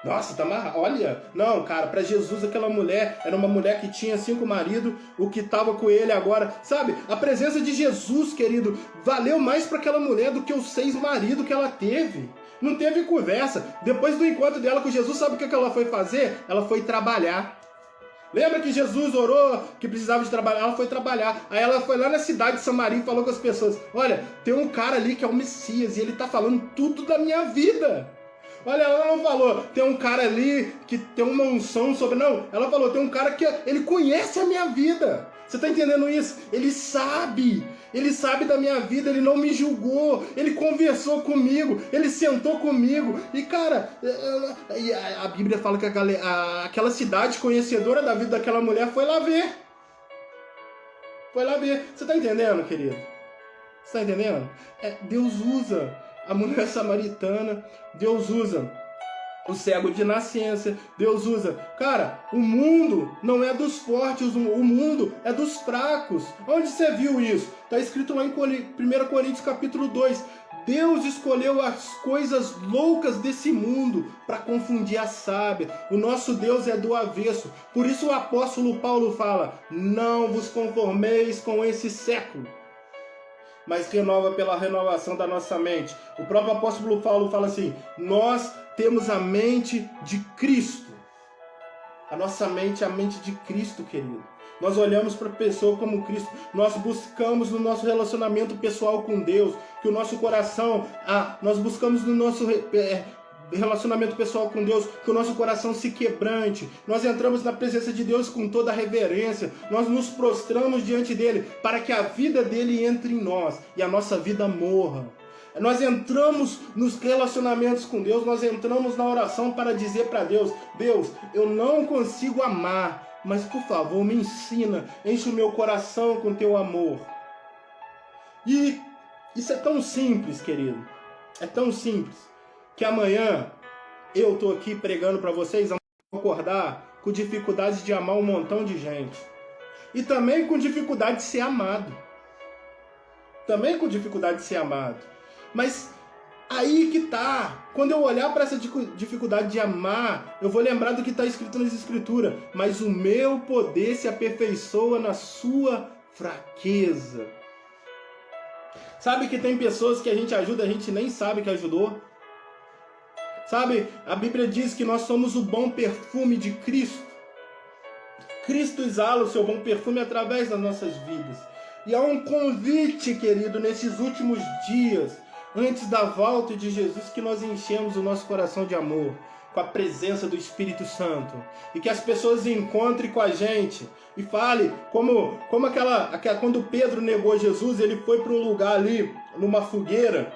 Nossa, tá amarrado. Olha, não, cara, para Jesus aquela mulher era uma mulher que tinha 5 maridos, o que tava com ele agora. Sabe, a presença de Jesus, querido, valeu mais para aquela mulher do que os 6 maridos que ela teve. Não teve conversa. Depois do encontro dela com Jesus, sabe o que ela foi fazer? Ela foi trabalhar. Lembra que Jesus orou que precisava de trabalhar? Ela foi trabalhar. Aí ela foi lá na cidade de Samaria e falou com as pessoas, olha, tem um cara ali que é o Messias e ele tá falando tudo da minha vida. Olha, ela não falou, tem um cara ali que tem uma unção sobre... Não, ela falou, tem um cara que ele conhece a minha vida. Você tá entendendo isso? Ele sabe da minha vida, ele não me julgou, ele conversou comigo, ele sentou comigo. E cara, a Bíblia fala que aquela cidade conhecedora da vida daquela mulher foi lá ver. Foi lá ver. Você tá entendendo, querido? Você tá entendendo? Deus usa a mulher samaritana, Deus usa o cego de nascença, Deus usa... Cara, o mundo não é dos fortes, o mundo é dos fracos. Onde você viu isso? Está escrito lá em 1 Coríntios capítulo 2. Deus escolheu as coisas loucas desse mundo para confundir a sábia. O nosso Deus é do avesso. Por isso o apóstolo Paulo fala, não vos conformeis com esse século, mas renova pela renovação da nossa mente. O próprio apóstolo Paulo fala assim, nós temos a mente de Cristo. A nossa mente é a mente de Cristo, querido. Nós olhamos para a pessoa como Cristo. Nós buscamos no nosso relacionamento pessoal com Deus, que o nosso coração, nós buscamos no nosso relacionamento pessoal com Deus, que o nosso coração se quebrante. Nós entramos na presença de Deus com toda a reverência. Nós nos prostramos diante dele para que a vida dele entre em nós e a nossa vida morra. Nós entramos nos relacionamentos com Deus, nós entramos na oração para dizer para Deus: Deus, eu não consigo amar, mas por favor me ensina, enche o meu coração com teu amor. E isso é tão simples, querido, é tão simples, que amanhã eu estou aqui pregando para vocês, acordar com dificuldade de amar um montão de gente. E também com dificuldade de ser amado. Também com dificuldade de ser amado. Mas aí que tá. Quando eu olhar para essa dificuldade de amar, eu vou lembrar do que está escrito nas Escrituras. Mas o meu poder se aperfeiçoa na sua fraqueza. Sabe que tem pessoas que a gente ajuda, a gente nem sabe que ajudou? Sabe, a Bíblia diz que nós somos o bom perfume de Cristo. Cristo exala o seu bom perfume através das nossas vidas. E há um convite, querido, nesses últimos dias, antes da volta de Jesus, que nós enchemos o nosso coração de amor, com a presença do Espírito Santo. E que as pessoas encontrem com a gente e fale, como quando Pedro negou Jesus, ele foi para um lugar ali, numa fogueira,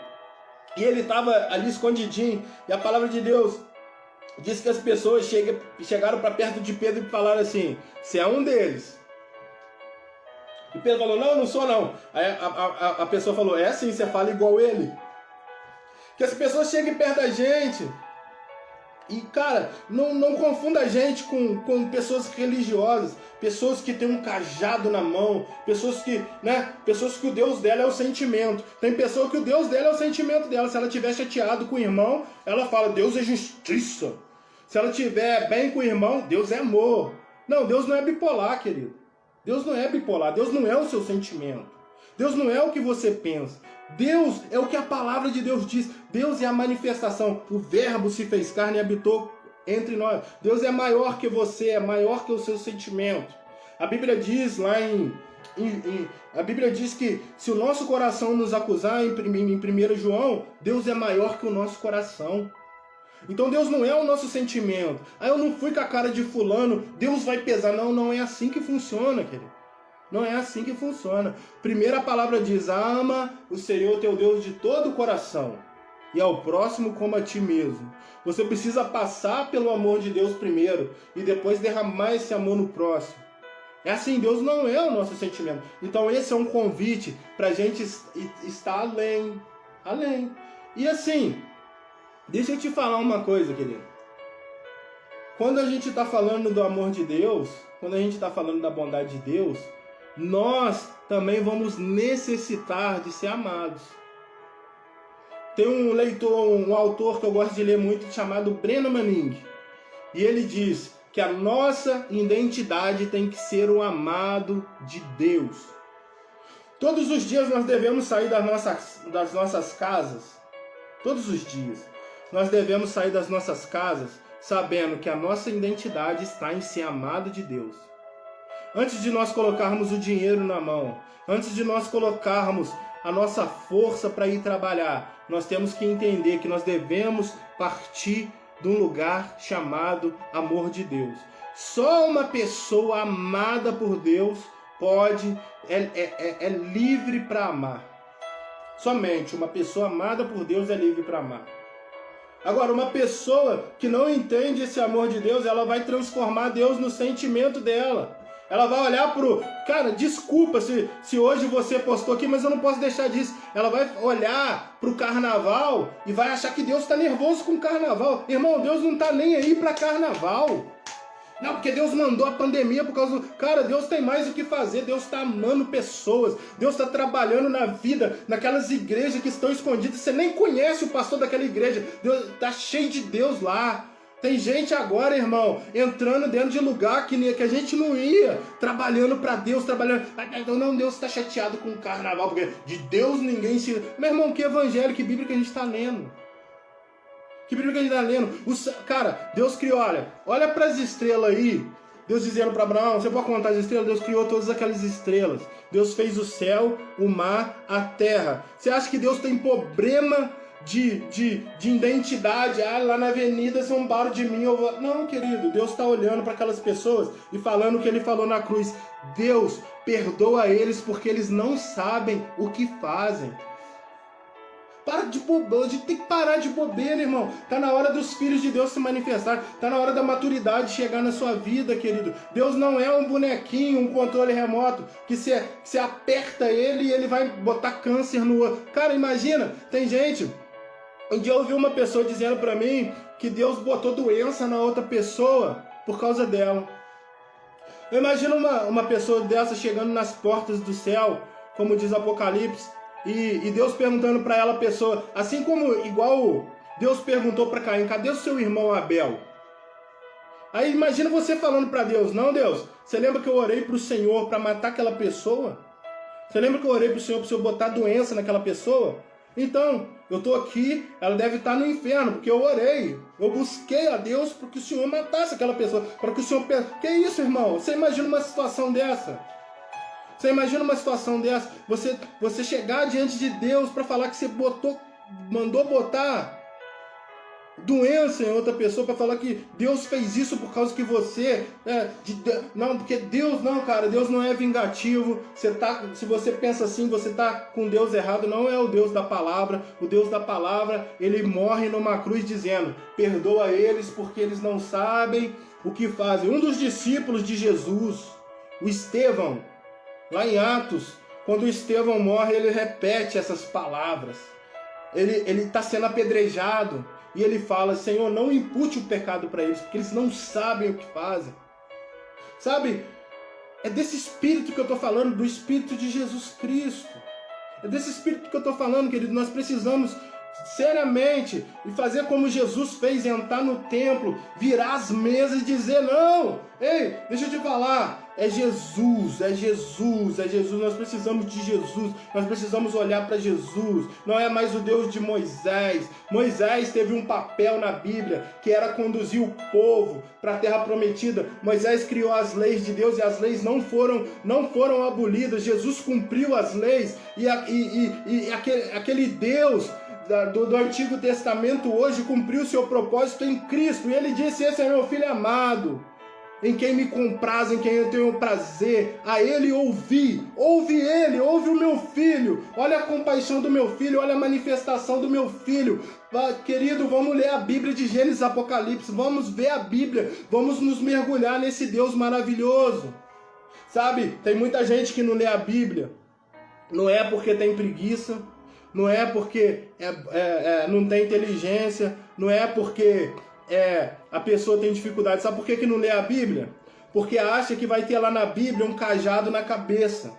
e ele estava ali escondidinho, e a palavra de Deus diz que as pessoas chegaram para perto de Pedro e falaram assim: você é um deles. E Pedro falou: não, eu não sou não. Aí a pessoa falou: é sim, você fala igual ele. Que as pessoas cheguem perto da gente. E, cara, não confunda a gente com pessoas religiosas, pessoas que têm um cajado na mão, pessoas que o Deus dela é o sentimento. Tem pessoa que o Deus dela é o sentimento dela. Se ela estiver chateado com o irmão, ela fala: Deus é justiça. Se ela estiver bem com o irmão, Deus é amor. Não, Deus não é bipolar, querido. Deus não é bipolar. Deus não é o seu sentimento. Deus não é o que você pensa. Deus é o que a palavra de Deus diz. Deus é a manifestação. O Verbo se fez carne e habitou entre nós. Deus é maior que você, é maior que o seu sentimento. A Bíblia diz lá a Bíblia diz que se o nosso coração nos acusar, em 1 João, Deus é maior que o nosso coração. Então Deus não é o nosso sentimento. Eu não fui com a cara de fulano, Deus vai pesar. Não é assim que funciona, querido. Não é assim que funciona. Primeiro a palavra diz: ama o Senhor teu Deus de todo o coração e ao próximo como a ti mesmo. Você precisa passar pelo amor de Deus primeiro e depois derramar esse amor no próximo. É assim, Deus não é o nosso sentimento. Então esse é um convite para a gente estar além. Além. E assim, deixa eu te falar uma coisa, querido. Quando a gente está falando do amor de Deus, quando a gente está falando da bondade de Deus, nós também vamos necessitar de ser amados. Tem um autor que eu gosto de ler muito, chamado Brennan Manning. E ele diz que a nossa identidade tem que ser o amado de Deus. Todos os dias nós devemos sair das nossas casas. Todos os dias. Nós devemos sair das nossas casas sabendo que a nossa identidade está em ser amado de Deus. Antes de nós colocarmos o dinheiro na mão, antes de nós colocarmos a nossa força para ir trabalhar, nós temos que entender que nós devemos partir de um lugar chamado amor de Deus. Só uma pessoa amada por Deus é livre para amar. Somente uma pessoa amada por Deus é livre para amar. Agora, uma pessoa que não entende esse amor de Deus, ela vai transformar Deus no sentimento dela. Ela vai olhar pro... Cara, desculpa se hoje você postou aqui, mas eu não posso deixar disso. Ela vai olhar pro carnaval e vai achar que Deus está nervoso com o carnaval. Irmão, Deus não está nem aí para carnaval. Não, porque Deus mandou a pandemia por causa do... Cara, Deus tem mais o que fazer. Deus está amando pessoas. Deus está trabalhando na vida, naquelas igrejas que estão escondidas. Você nem conhece o pastor daquela igreja. Deus está cheio de Deus lá. Tem gente agora, irmão, entrando dentro de lugar que a gente não ia, trabalhando para Deus, trabalhando. Não, Deus está chateado com o carnaval, porque de Deus ninguém se... Meu irmão, que evangelho, que Bíblia que a gente está lendo? Que Bíblia que a gente está lendo? Cara, Deus criou, olha para as estrelas aí. Deus dizendo para Abraão: você pode contar as estrelas? Deus criou todas aquelas estrelas. Deus fez o céu, o mar, a terra. Você acha que Deus tem problema de identidade? Lá na avenida zombaram de mim. Não, querido, Deus está olhando para aquelas pessoas e falando o que ele falou na cruz. Deus perdoa eles porque eles não sabem o que fazem. Para de bobeira, a gente tem que parar de bobeira, irmão. Tá na hora dos filhos de Deus se manifestar. Tá na hora da maturidade chegar na sua vida, querido. Deus não é um bonequinho, um controle remoto que você aperta ele e ele vai botar câncer no outro. Cara, imagina, tem gente... Um dia eu ouvi uma pessoa dizendo pra mim que Deus botou doença na outra pessoa por causa dela. Eu imagino uma pessoa dessa chegando nas portas do céu, como diz Apocalipse, e Deus perguntando para ela, a pessoa, assim como igual Deus perguntou para Caim, cadê o seu irmão Abel? Aí imagina você falando para Deus, não Deus, você lembra que eu orei para o Senhor para matar aquela pessoa? Você lembra que eu orei para o Senhor botar doença naquela pessoa? Então, eu estou aqui, ela deve estar no inferno, porque eu orei, eu busquei a Deus para que o Senhor matasse aquela pessoa, para que o Senhor... Que isso, irmão? Você imagina uma situação dessa? Você imagina uma situação dessa? Você chegar diante de Deus para falar que você mandou botar doença em outra pessoa, para falar que Deus fez isso por causa que você... não, porque Deus não, cara, Deus não é vingativo. Se você pensa assim, você está com Deus errado. Não é o Deus da palavra. O Deus da palavra, ele morre numa cruz dizendo, perdoa eles porque eles não sabem o que fazem. Um dos discípulos de Jesus, o Estevão, lá em Atos, quando o Estevão morre, ele repete essas palavras. Ele está sendo apedrejado e ele fala, Senhor, não impute o pecado para eles, porque eles não sabem o que fazem. Sabe, é desse Espírito que eu estou falando, do Espírito de Jesus Cristo. É desse Espírito que eu estou falando, querido. Nós precisamos seriamente e fazer como Jesus fez, entrar no templo, virar as mesas e dizer, não, ei, deixa eu te falar, é Jesus, é Jesus, é Jesus, nós precisamos de Jesus, nós precisamos olhar para Jesus, não é mais o Deus de Moisés. Moisés teve um papel na Bíblia, que era conduzir o povo para a terra prometida. Moisés criou as leis de Deus e as leis não foram abolidas. Jesus cumpriu as leis e aquele Deus do Antigo Testamento hoje cumpriu o seu propósito em Cristo. E ele disse, esse é meu filho amado, em quem me compraz, em quem eu tenho prazer. A ele ouvi ele, ouve o meu filho. Olha a compaixão do meu filho, olha a manifestação do meu filho. Querido, vamos ler a Bíblia de Gênesis e Apocalipse, vamos ver a Bíblia, vamos nos mergulhar nesse Deus maravilhoso. Sabe, tem muita gente que não lê a Bíblia, não é porque tem preguiça, não é porque não tem inteligência, não é porque a pessoa tem dificuldade. Sabe por que não lê a Bíblia? Porque acha que vai ter lá na Bíblia um cajado na cabeça.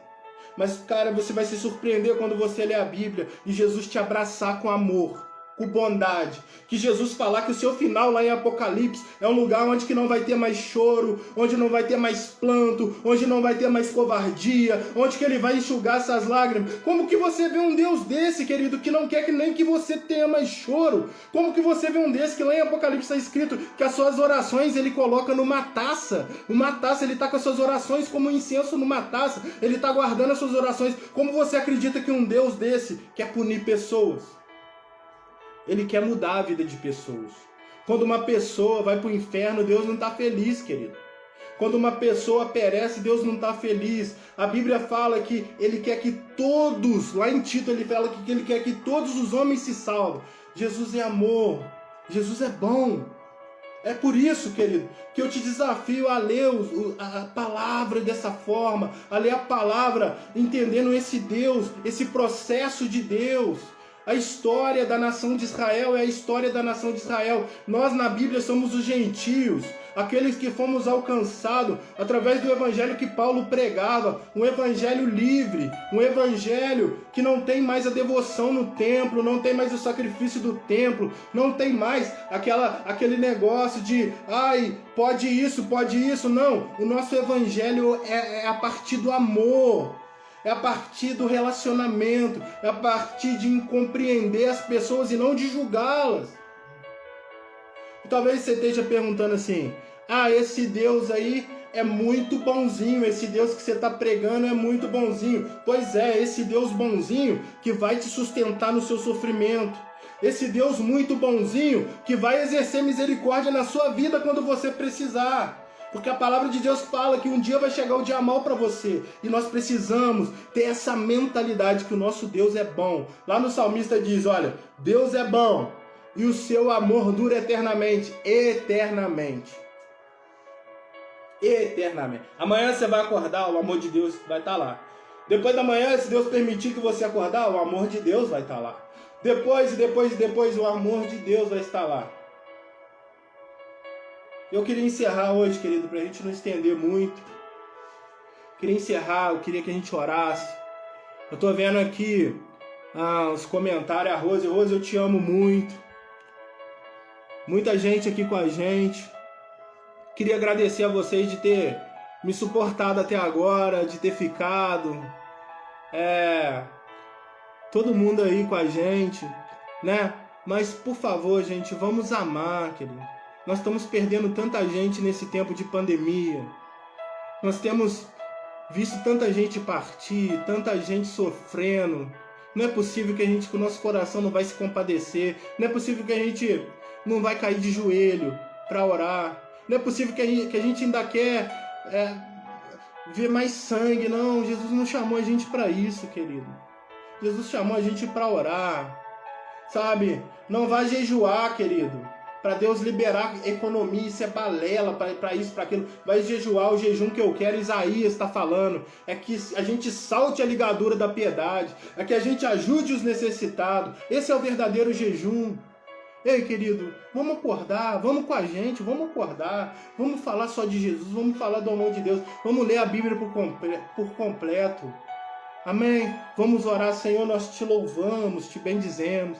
Mas, cara, você vai se surpreender quando você lê a Bíblia e Jesus te abraçar com amor, com bondade. Que Jesus falar que o seu final lá em Apocalipse é um lugar onde que não vai ter mais choro, onde não vai ter mais planto, onde não vai ter mais covardia, onde que ele vai enxugar essas lágrimas. Como que você vê um Deus desse, querido, que não quer que nem que você tenha mais choro? Como que você vê um desse que lá em Apocalipse está escrito que as suas orações ele coloca numa taça? Uma taça, ele está com as suas orações como um incenso numa taça. Ele está guardando as suas orações. Como você acredita que um Deus desse quer punir pessoas? Ele quer mudar a vida de pessoas. Quando uma pessoa vai para o inferno, Deus não está feliz, querido. Quando uma pessoa perece, Deus não está feliz. A Bíblia fala que Ele quer que todos, lá em Tito ele fala que Ele quer que todos os homens se salvem. Jesus é amor, Jesus é bom. É por isso, querido, que eu te desafio a ler a palavra dessa forma, a ler a palavra entendendo esse Deus, esse processo de Deus. A história da nação de Israel é a história da nação de Israel. Nós na Bíblia somos os gentios, aqueles que fomos alcançados através do evangelho que Paulo pregava, um evangelho livre, um evangelho que não tem mais a devoção no templo, não tem mais o sacrifício do templo, não tem mais aquele negócio de, pode isso, não. O nosso evangelho é a partir do amor. É a partir do relacionamento, é a partir de compreender as pessoas e não de julgá-las. E talvez você esteja perguntando assim, esse Deus aí é muito bonzinho, esse Deus que você está pregando é muito bonzinho. Pois é, esse Deus bonzinho que vai te sustentar no seu sofrimento. Esse Deus muito bonzinho que vai exercer misericórdia na sua vida quando você precisar. Porque a palavra de Deus fala que um dia vai chegar o dia mal para você. E nós precisamos ter essa mentalidade que o nosso Deus é bom. Lá no salmista diz, olha, Deus é bom e o seu amor dura eternamente. Eternamente. Eternamente. Amanhã você vai acordar, o amor de Deus vai estar lá. Depois da manhã, se Deus permitir que você acordar, o amor de Deus vai estar lá. Depois, o amor de Deus vai estar lá. Eu queria encerrar hoje, querido, para a gente não estender muito. Eu queria que a gente orasse. Eu estou vendo aqui os comentários, a Rose, eu te amo muito. Muita gente aqui com a gente. Queria agradecer a vocês de ter me suportado até agora, de ter ficado. Todo mundo aí com a gente, né? Mas, por favor, gente, vamos amar, querido. Nós estamos perdendo tanta gente nesse tempo de pandemia. Nós temos visto tanta gente partir, tanta gente sofrendo. Não é possível que o nosso coração não vai se compadecer. Não é possível que a gente não vai cair de joelho para orar. Não é possível que a gente ainda quer ver mais sangue. Não, Jesus não chamou a gente para isso, querido. Jesus chamou a gente para orar, sabe? Não vai jejuar, querido, para Deus liberar economia, isso é balela, para isso, para aquilo. Vai jejuar o jejum que eu quero, Isaías está falando. É que a gente salte a ligadura da piedade, é que a gente ajude os necessitados. Esse é o verdadeiro jejum. Ei, querido, vamos acordar, vamos com a gente, vamos acordar, vamos falar só de Jesus, vamos falar do amor de Deus, vamos ler a Bíblia por completo. Amém? Vamos orar, Senhor, nós te louvamos, te bendizemos.